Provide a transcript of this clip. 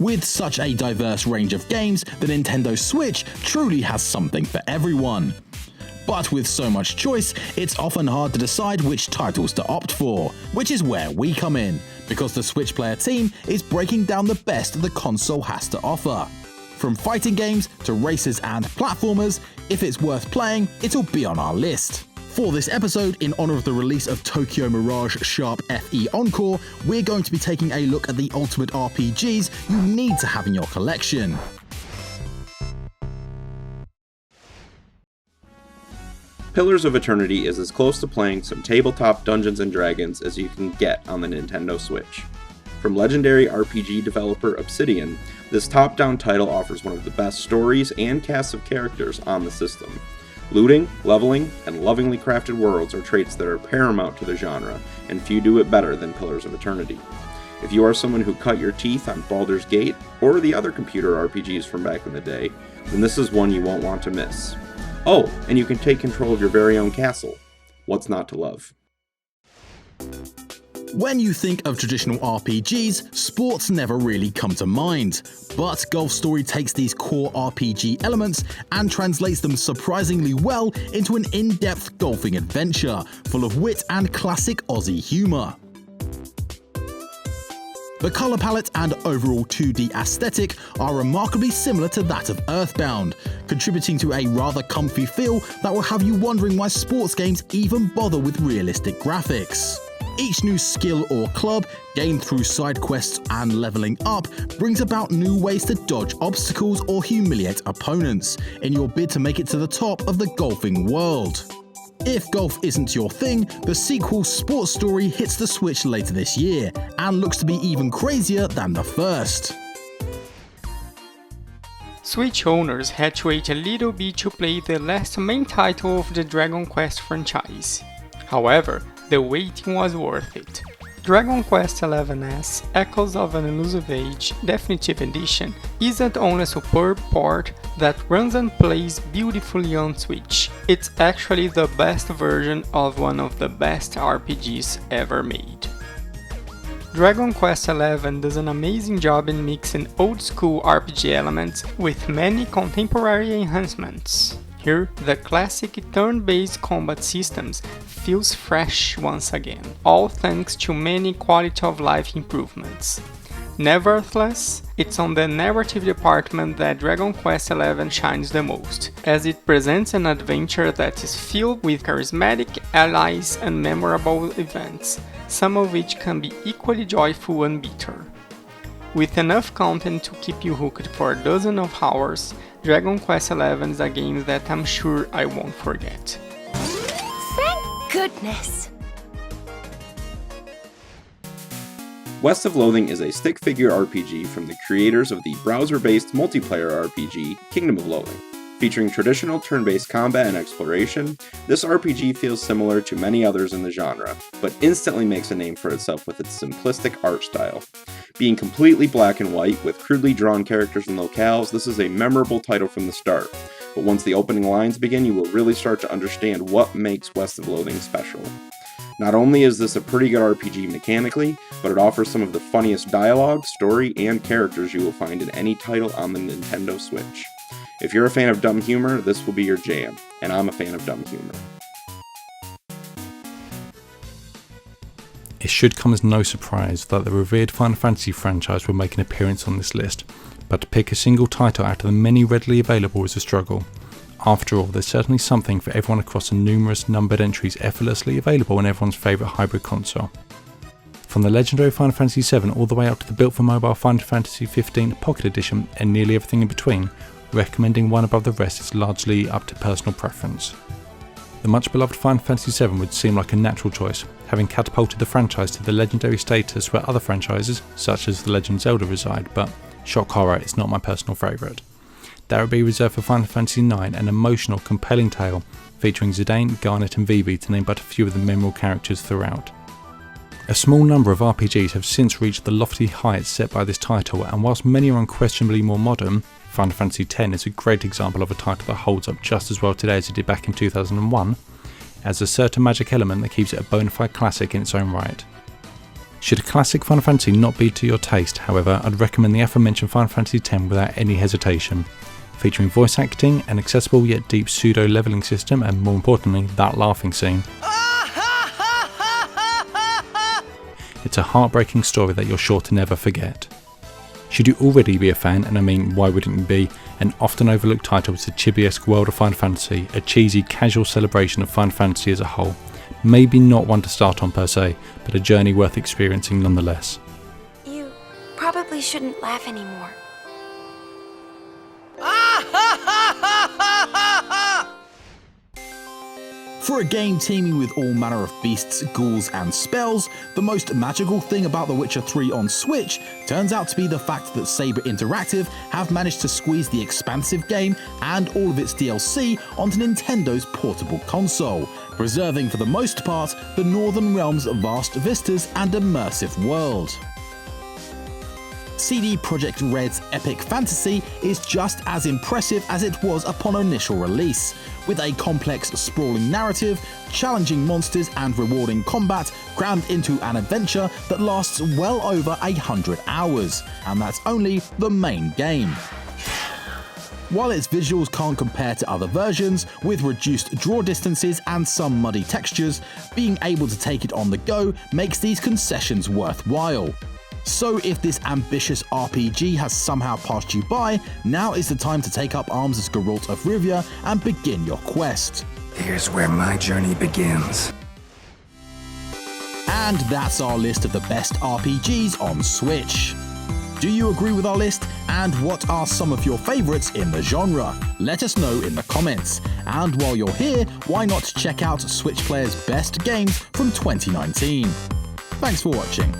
With such a diverse range of games, the Nintendo Switch truly has something for everyone. But with so much choice, it's often hard to decide which titles to opt for, which is where we come in, because the Switch Player team is breaking down the best the console has to offer. From fighting games to races and platformers, if it's worth playing, it'll be on our list. For this episode, in honor of the release of Tokyo Mirage Sharp FE Encore, we're going to be taking a look at the ultimate RPGs you need to have in your collection. Pillars of Eternity is as close to playing some tabletop Dungeons & Dragons as you can get on the Nintendo Switch. From legendary RPG developer Obsidian, this top-down title offers one of the best stories and casts of characters on the system. Looting, leveling, and lovingly crafted worlds are traits that are paramount to the genre, and few do it better than Pillars of Eternity. If you are someone who cut your teeth on Baldur's Gate, or the other computer RPGs from back in the day, then this is one you won't want to miss. Oh, and you can take control of your very own castle. What's not to love? When you think of traditional RPGs, sports never really come to mind. But Golf Story takes these core RPG elements and translates them surprisingly well into an in-depth golfing adventure, full of wit and classic Aussie humour. The colour palette and overall 2D aesthetic are remarkably similar to that of Earthbound, contributing to a rather comfy feel that will have you wondering why sports games even bother with realistic graphics. Each new skill or club, gained through side quests and leveling up, brings about new ways to dodge obstacles or humiliate opponents, in your bid to make it to the top of the golfing world. If golf isn't your thing, the sequel Sports Story hits the Switch later this year, and looks to be even crazier than the first. Switch owners had to wait a little bit to play the last main title of the Dragon Quest franchise. However, the waiting was worth it. Dragon Quest XI's Echoes of an Elusive Age Definitive Edition isn't only a superb port that runs and plays beautifully on Switch, it's actually the best version of one of the best RPGs ever made. Dragon Quest XI does an amazing job in mixing old-school RPG elements with many contemporary enhancements. Here, the classic turn-based combat systems feels fresh once again, all thanks to many quality-of-life improvements. Nevertheless, it's on the narrative department that Dragon Quest XI shines the most, as it presents an adventure that is filled with charismatic allies and memorable events, some of which can be equally joyful and bitter. With enough content to keep you hooked for a dozen of hours, Dragon Quest XI is a game that I'm sure I won't forget. Thank goodness! West of Loathing is a stick-figure RPG from the creators of the browser-based multiplayer RPG Kingdom of Loathing. Featuring traditional turn-based combat and exploration, this RPG feels similar to many others in the genre, but instantly makes a name for itself with its simplistic art style. Being completely black and white, with crudely drawn characters and locales, this is a memorable title from the start, but once the opening lines begin, you will really start to understand what makes West of Loathing special. Not only is this a pretty good RPG mechanically, but it offers some of the funniest dialogue, story, and characters you will find in any title on the Nintendo Switch. If you're a fan of dumb humor, this will be your jam, and I'm a fan of dumb humor. It should come as no surprise that the revered Final Fantasy franchise will make an appearance on this list, but to pick a single title out of the many readily available is a struggle. After all, there's certainly something for everyone across the numerous numbered entries effortlessly available on everyone's favourite hybrid console. From the legendary Final Fantasy VII all the way up to the built-for-mobile Final Fantasy XV Pocket Edition and nearly everything in between, recommending one above the rest is largely up to personal preference. The much beloved Final Fantasy VII would seem like a natural choice, having catapulted the franchise to the legendary status where other franchises, such as The Legend of Zelda, reside, but shock horror, it's not my personal favourite. That would be reserved for Final Fantasy IX, an emotional, compelling tale featuring Zidane, Garnet and Vivi to name but a few of the memorable characters throughout. A small number of RPGs have since reached the lofty heights set by this title, and whilst many are unquestionably more modern, Final Fantasy X is a great example of a title that holds up just as well today as it did back in 2001, has a certain magic element that keeps it a bona fide classic in its own right. Should a classic Final Fantasy not be to your taste, however, I'd recommend the aforementioned Final Fantasy X without any hesitation. Featuring voice acting, an accessible yet deep pseudo-leveling system, and more importantly, that laughing scene. It's a heartbreaking story that you're sure to never forget. Should you already be a fan, and I mean why wouldn't you be, an often overlooked title is the chibi-esque world of Final Fantasy, a cheesy, casual celebration of Final Fantasy as a whole. Maybe not one to start on per se, but a journey worth experiencing nonetheless. You probably shouldn't laugh anymore. For a game teeming with all manner of beasts, ghouls and spells, the most magical thing about The Witcher 3 on Switch turns out to be the fact that Saber Interactive have managed to squeeze the expansive game and all of its DLC onto Nintendo's portable console, preserving for the most part the Northern Realms' vast vistas and immersive world. CD Projekt Red's epic fantasy is just as impressive as it was upon initial release, with a complex, sprawling narrative, challenging monsters and rewarding combat crammed into an adventure that lasts well over 100 hours, and that's only the main game. While its visuals can't compare to other versions, with reduced draw distances and some muddy textures, being able to take it on the go makes these concessions worthwhile. So if this ambitious RPG has somehow passed you by, now is the time to take up arms as Geralt of Rivia and begin your quest. Here's where my journey begins. And that's our list of the best RPGs on Switch. Do you agree with our list? And what are some of your favourites in the genre? Let us know in the comments. And while you're here, why not check out Switch Player's best games from 2019? Thanks for watching.